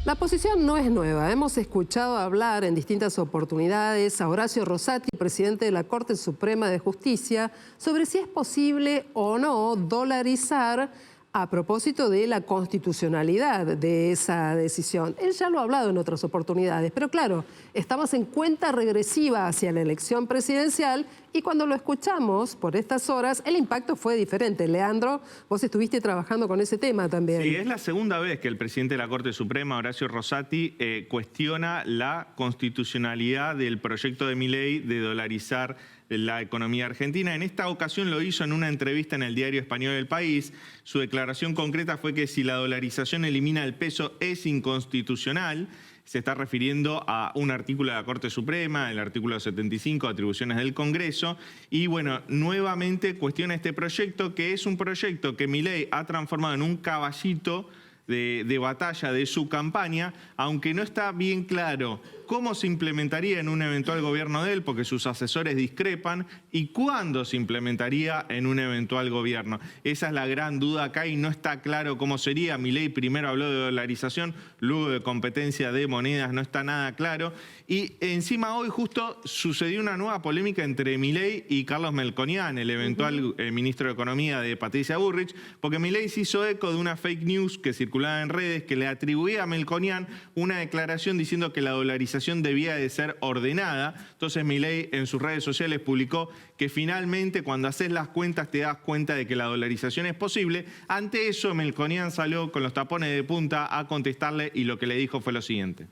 La posición no es nueva. Hemos escuchado hablar en distintas oportunidades a Horacio Rosati, presidente de la Corte Suprema de Justicia, sobre si es posible o no dolarizar a propósito de la constitucionalidad de esa decisión. Él ya lo ha hablado en otras oportunidades, pero claro, estamos en cuenta regresiva hacia la elección presidencial y cuando lo escuchamos por estas horas, el impacto fue diferente. Leandro, vos estuviste trabajando con ese tema también. Sí, es la segunda vez que el presidente de la Corte Suprema, Horacio Rosati, cuestiona la constitucionalidad del proyecto de Milei de dolarizar la economía argentina. En esta ocasión lo hizo en una entrevista en el diario español El País. Su declaración concreta fue que si la dolarización elimina el peso es inconstitucional. Se está refiriendo a un artículo de la Corte Suprema, el artículo 75, atribuciones del Congreso, y bueno, nuevamente cuestiona este proyecto, que es un proyecto que Milei ha transformado en un caballito de batalla de su campaña, aunque no está bien claro cómo se implementaría en un eventual gobierno de él, porque sus asesores discrepan, y cuándo se implementaría en un eventual gobierno. Esa es la gran duda acá y no está claro cómo sería. Milei primero habló de dolarización, luego de competencia de monedas, no está nada claro. Y encima hoy justo sucedió una nueva polémica entre Milei y Carlos Melconian, el eventual ministro de Economía de Patricia Bullrich, porque Milei se hizo eco de una fake news que circulaba en redes que le atribuía a Melconian una declaración diciendo que la dolarización debía de ser ordenada. Entonces Milei en sus redes sociales publicó que finalmente cuando haces las cuentas te das cuenta de que la dolarización es posible. Ante eso Melconian salió con los tapones de punta a contestarle y lo que le dijo fue lo siguiente.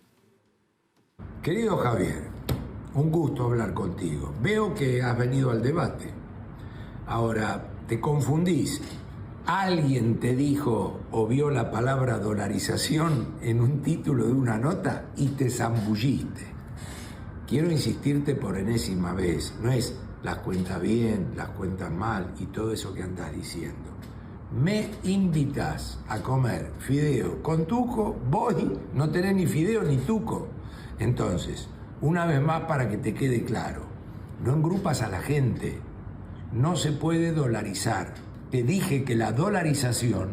Querido Javier, un gusto hablar contigo. Veo que has venido al debate. Ahora, te confundís. ¿Alguien te dijo o vio la palabra dolarización en un título de una nota y te zambulliste? Quiero insistirte por enésima vez. No es las cuentas bien, las cuentas mal y todo eso que andas diciendo. Me invitas a comer fideo con tuco, voy, no tenés ni fideo ni tuco. Entonces, una vez más para que te quede claro, no engrupas a la gente, no se puede dolarizar. Te dije que la dolarización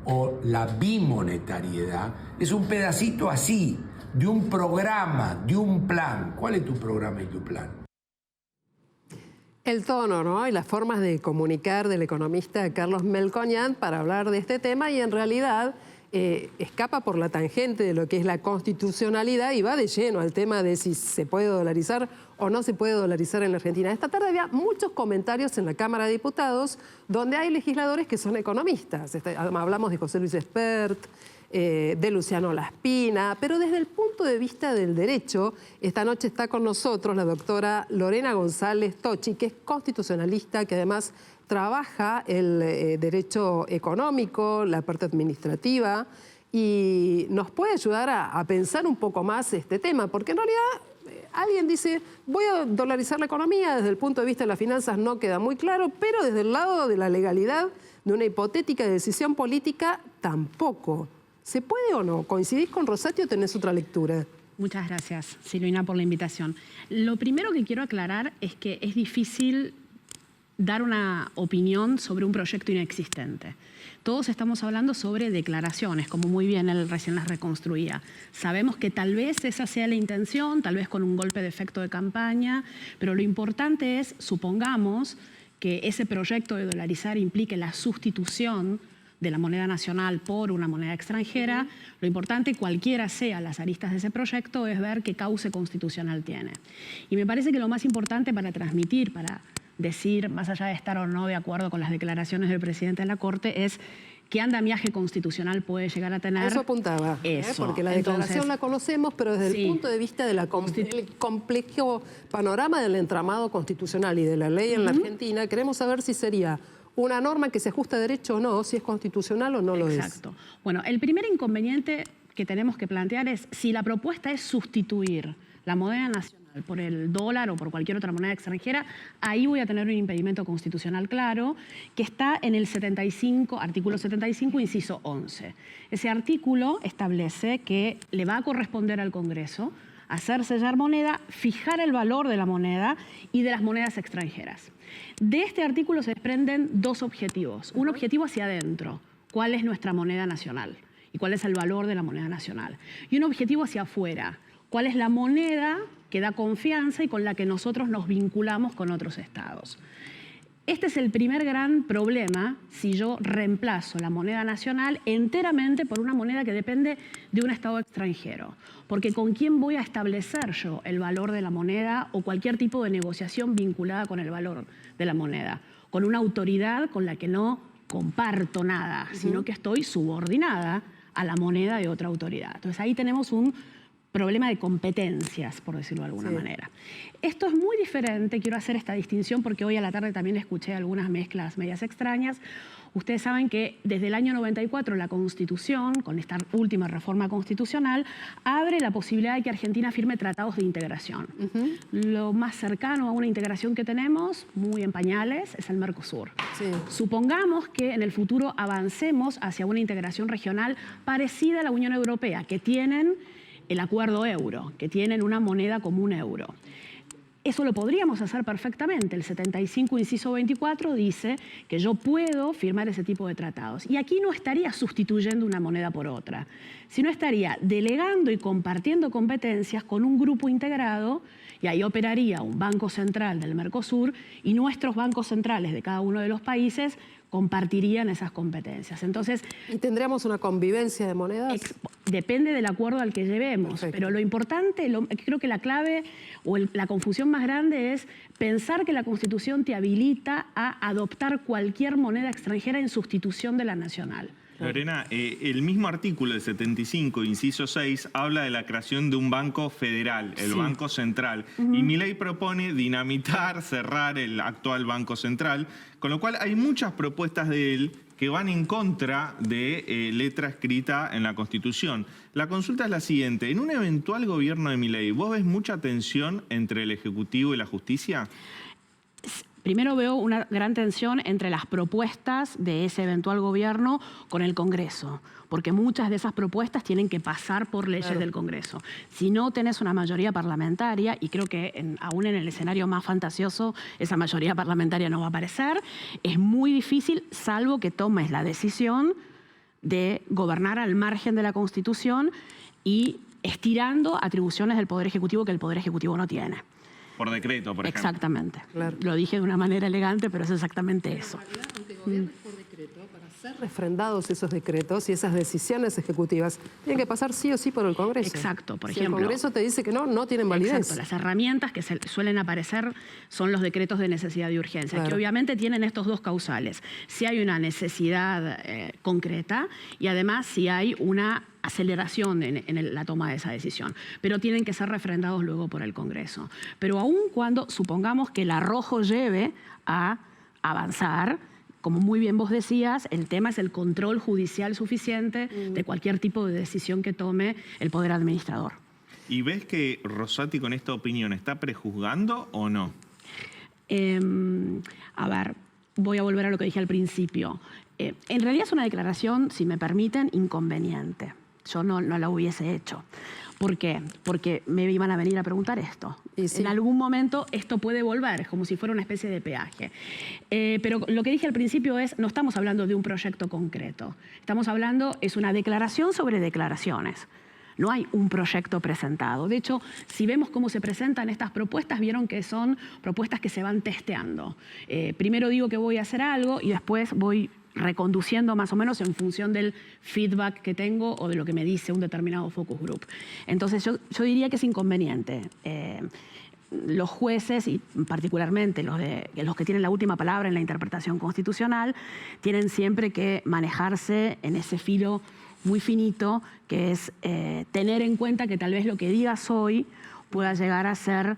o la bimonetariedad es un pedacito así, de un programa, de un plan. ¿Cuál es tu programa y tu plan? El tono, ¿no? Y las formas de comunicar del economista Carlos Melconian para hablar de este tema y en realidad escapa por la tangente de lo que es la constitucionalidad y va de lleno al tema de si se puede dolarizar o no se puede dolarizar en la Argentina. Esta tarde había muchos comentarios en la Cámara de Diputados donde hay legisladores que son economistas. Hablamos de José Luis Espert, de Luciano Laspina, pero desde el punto de vista del derecho, esta noche está con nosotros la doctora Lorena González Tocci, que es constitucionalista, que además trabaja el derecho económico, la parte administrativa, y nos puede ayudar a pensar un poco más este tema, porque en realidad alguien dice, voy a dolarizar la economía, desde el punto de vista de las finanzas no queda muy claro, pero desde el lado de la legalidad, de una hipotética decisión política, tampoco. ¿Se puede o no? ¿Coincidís con Rosati o tenés otra lectura? Muchas gracias, Silvina, por la invitación. Lo primero que quiero aclarar es que es difícil dar una opinión sobre un proyecto inexistente. Todos estamos hablando sobre declaraciones, como muy bien él recién las reconstruía. Sabemos que tal vez esa sea la intención, tal vez con un golpe de efecto de campaña, pero lo importante es, supongamos, que ese proyecto de dolarizar implique la sustitución de la moneda nacional por una moneda extranjera. Lo importante, cualquiera sea las aristas de ese proyecto, es ver qué cauce constitucional tiene. Y me parece que lo más importante para transmitir, para decir, más allá de estar o no de acuerdo con las declaraciones del presidente de la Corte, es qué andamiaje constitucional puede llegar a tener. Eso apuntaba, porque la declaración la conocemos, pero desde el punto de vista del complejo panorama del entramado constitucional y de la ley en la Argentina, queremos saber si sería una norma que se ajusta a derecho o no, si es constitucional o no lo es. Exacto. Bueno, el primer inconveniente que tenemos que plantear es si la propuesta es sustituir la moneda nacional por el dólar o por cualquier otra moneda extranjera, ahí voy a tener un impedimento constitucional claro que está en el 75, artículo 75, inciso 11. Ese artículo establece que le va a corresponder al Congreso hacer sellar moneda, fijar el valor de la moneda y de las monedas extranjeras. De este artículo se desprenden dos objetivos. Un objetivo hacia adentro, ¿cuál es nuestra moneda nacional? y cuál es el valor de la moneda nacional. Y un objetivo hacia afuera, cuál es la moneda que da confianza y con la que nosotros nos vinculamos con otros estados. Este es el primer gran problema si yo reemplazo la moneda nacional enteramente por una moneda que depende de un estado extranjero. Porque ¿con quién voy a establecer yo el valor de la moneda o cualquier tipo de negociación vinculada con el valor de la moneda? Con una autoridad con la que no comparto nada, sino que estoy subordinada a la moneda de otra autoridad. Entonces ahí tenemos un problema de competencias, por decirlo de alguna manera. Esto es muy diferente, quiero hacer esta distinción porque hoy a la tarde también escuché algunas mezclas medias extrañas. Ustedes saben que desde el año 94 la Constitución, con esta última reforma constitucional, abre la posibilidad de que Argentina firme tratados de integración. Lo más cercano a una integración que tenemos, muy en pañales, es el Mercosur. Supongamos que en el futuro avancemos hacia una integración regional parecida a la Unión Europea, que tienen el acuerdo euro, que tienen una moneda común euro. Eso lo podríamos hacer perfectamente. El 75, inciso 24, dice que yo puedo firmar ese tipo de tratados. Y aquí no estaría sustituyendo una moneda por otra, sino estaría delegando y compartiendo competencias con un grupo integrado, y ahí operaría un banco central del Mercosur y nuestros bancos centrales de cada uno de los países compartirían esas competencias. Entonces, ¿y tendríamos una convivencia de monedas? Depende del acuerdo al que llevemos. Perfecto. Pero lo importante, creo que la clave o la confusión más grande es pensar que la Constitución te habilita a adoptar cualquier moneda extranjera en sustitución de la nacional. Lorena, el mismo artículo del 75, inciso 6, habla de la creación de un banco federal, el Banco Central. Y Milei propone dinamitar, cerrar el actual Banco Central, con lo cual hay muchas propuestas de él que van en contra de letra escrita en la Constitución. La consulta es la siguiente. En un eventual gobierno de Milei, ¿vos ves mucha tensión entre el Ejecutivo y la Justicia? Primero veo una gran tensión entre las propuestas de ese eventual gobierno con el Congreso, porque muchas de esas propuestas tienen que pasar por leyes del Congreso. Si no tenés una mayoría parlamentaria, y creo que aún en el escenario más fantasioso esa mayoría parlamentaria no va a aparecer, es muy difícil, salvo que tomes la decisión de gobernar al margen de la Constitución y estirando atribuciones del Poder Ejecutivo que el Poder Ejecutivo no tiene. Por decreto, por ejemplo. Exactamente. Claro. Lo dije de una manera elegante, pero es exactamente eso. Aunque gobiernes por decreto, para ser refrendados esos decretos y esas decisiones ejecutivas, tienen que pasar sí o sí por el Congreso. Exacto, por si ejemplo. Si el Congreso te dice que no, no tienen validez. Exacto, las herramientas que suelen aparecer son los decretos de necesidad y urgencia, que obviamente tienen estos dos causales. Si hay una necesidad concreta y además si hay una aceleración en la toma de esa decisión, pero tienen que ser refrendados luego por el Congreso. Pero aun cuando supongamos que el arrojo lleve a avanzar, como muy bien vos decías, el tema es el control judicial suficiente de cualquier tipo de decisión que tome el Poder Administrador. ¿Y ves que Rosati con esta opinión está prejuzgando o no? A ver, voy a volver a lo que dije al principio. En realidad es una declaración, si me permiten, inconveniente. Yo no la hubiese hecho. ¿Por qué? Porque me iban a venir a preguntar esto. Sí. En algún momento esto puede volver, es como si fuera una especie de peaje. Pero lo que dije al principio es, no estamos hablando de un proyecto concreto. Estamos hablando, es una declaración sobre declaraciones. No hay un proyecto presentado. De hecho, si vemos cómo se presentan estas propuestas, vieron que son propuestas que se van testeando. Primero digo que voy a hacer algo y después voy reconduciendo más o menos en función del feedback que tengo o de lo que me dice un determinado focus group. Entonces yo diría que es inconveniente. Los jueces, y particularmente los que tienen la última palabra en la interpretación constitucional, tienen siempre que manejarse en ese filo muy finito, que es tener en cuenta que tal vez lo que digas hoy pueda llegar a ser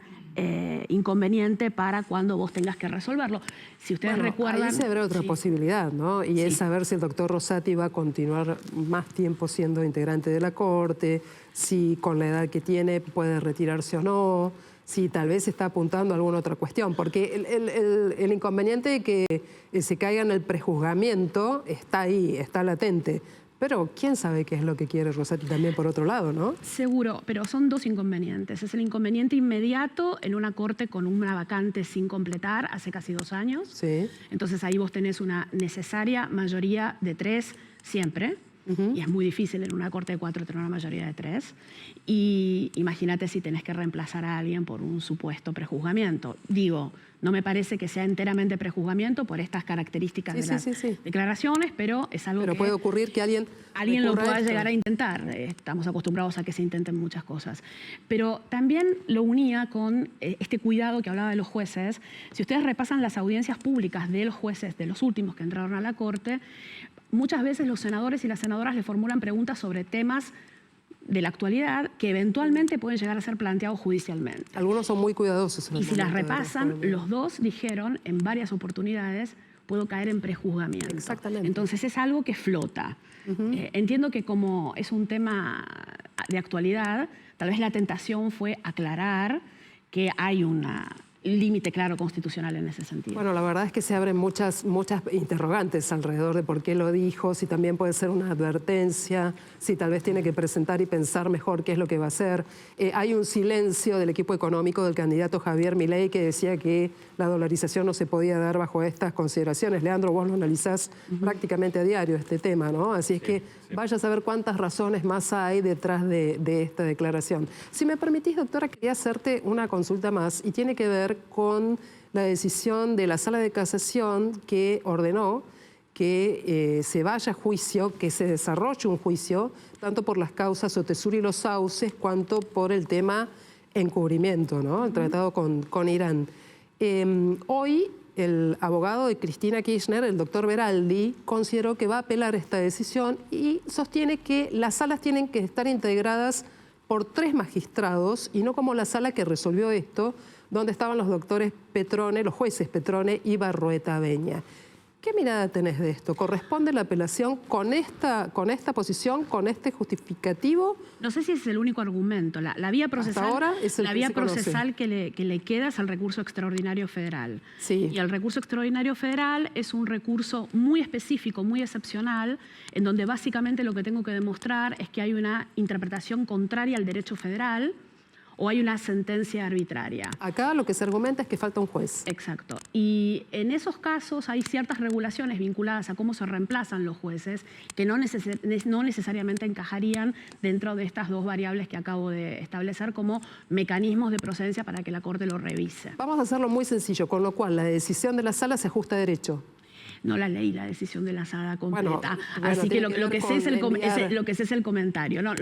inconveniente para cuando vos tengas que resolverlo. Si ustedes recuerdan... Ahí se abre otra posibilidad, ¿no? Y es saber si el doctor Rosati va a continuar más tiempo siendo integrante de la Corte, si con la edad que tiene puede retirarse o no, si tal vez está apuntando a alguna otra cuestión. Porque el inconveniente de que se caiga en el prejuzgamiento está ahí, está latente. Pero quién sabe qué es lo que quiere Rosati también por otro lado, ¿no? Seguro, pero son dos inconvenientes. Es el inconveniente inmediato en una corte con una vacante sin completar hace casi 2 años. Sí. Entonces ahí vos tenés una necesaria mayoría de 3 siempre. Y es muy difícil en una corte de 4 tener una mayoría de 3. Y imagínate si tenés que reemplazar a alguien por un supuesto prejuzgamiento. Digo, no me parece que sea enteramente prejuzgamiento por estas características de las declaraciones, pero es algo que puede ocurrir que alguien lo pueda llegar a intentar. Estamos acostumbrados a que se intenten muchas cosas. Pero también lo unía con este cuidado que hablaba de los jueces. Si ustedes repasan las audiencias públicas de los jueces, de los últimos que entraron a la Corte, muchas veces los senadores y las senadoras le formulan preguntas sobre temas de la actualidad que eventualmente pueden llegar a ser planteados judicialmente. Algunos son muy cuidadosos. Y si las repasan, los dos dijeron en varias oportunidades, puedo caer en prejuzgamiento. Exactamente. Entonces es algo que flota. Entiendo que como es un tema de actualidad, tal vez la tentación fue aclarar que hay un límite claro constitucional en ese sentido. Bueno, la verdad es que se abren muchas interrogantes alrededor de por qué lo dijo, si también puede ser una advertencia, si tal vez tiene que presentar y pensar mejor qué es lo que va a hacer. Hay un silencio del equipo económico del candidato Javier Milei que decía que la dolarización no se podía dar bajo estas consideraciones. Leandro, vos lo analizás prácticamente a diario este tema, ¿no? Así es que vaya a saber cuántas razones más hay detrás de esta declaración. Si me permitís, doctora, quería hacerte una consulta más y tiene que ver con la decisión de la Sala de Casación que ordenó que se vaya a juicio, que se desarrolle un juicio, tanto por las causas Otesur y Los Sauces, cuanto por el tema encubrimiento, ¿no? El tratado con Irán. Hoy el abogado de Cristina Kirchner, el doctor Beraldi, consideró que va a apelar esta decisión y sostiene que las salas tienen que estar integradas por 3 magistrados y no como la sala que resolvió esto, donde estaban los doctores Petrone, los jueces Petrone y Barrueta Beña. ¿Qué mirada tenés de esto? ¿Corresponde la apelación con esta posición, con este justificativo? No sé si es el único argumento. La vía procesal, hasta ahora es el que le queda es el recurso extraordinario federal. Sí. Y el recurso extraordinario federal es un recurso muy específico, muy excepcional, en donde básicamente lo que tengo que demostrar es que hay una interpretación contraria al derecho federal o hay una sentencia arbitraria. Acá lo que se argumenta es que falta un juez. Exacto. Y en esos casos hay ciertas regulaciones vinculadas a cómo se reemplazan los jueces que no necesariamente encajarían dentro de estas 2 variables que acabo de establecer como mecanismos de procedencia para que la Corte lo revise. Vamos a hacerlo muy sencillo, con lo cual la decisión de la sala se ajusta a derecho. No la leí la decisión de la sala completa, así que lo que sé es el comentario. No,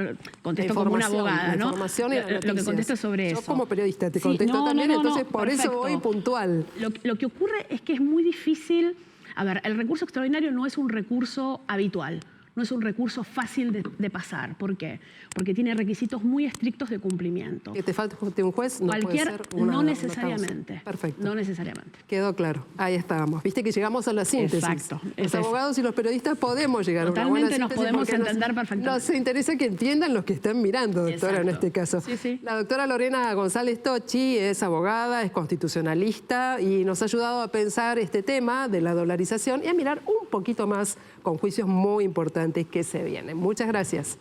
contesto como una abogada, ¿no? Lo que contesto sobre eso. Yo como periodista te contesto también, entonces por eso voy puntual. Lo que ocurre es que es muy difícil. A ver, el recurso extraordinario no es un recurso habitual. No es un recurso fácil de pasar. ¿Por qué? Porque tiene requisitos muy estrictos de cumplimiento. Que te falte un juez no puede ser no necesariamente. Perfecto. No necesariamente. Quedó claro. Ahí estábamos. Viste que llegamos a la síntesis. Exacto. Los abogados y los periodistas podemos llegar a una buena síntesis. Totalmente nos podemos entender perfectamente. Nos interesa que entiendan los que están mirando, doctora, en este caso. Sí. La doctora Lorena González Tocci es abogada, es constitucionalista y nos ha ayudado a pensar este tema de la dolarización y a mirar un poquito más con juicios muy importantes que se vienen. Muchas gracias.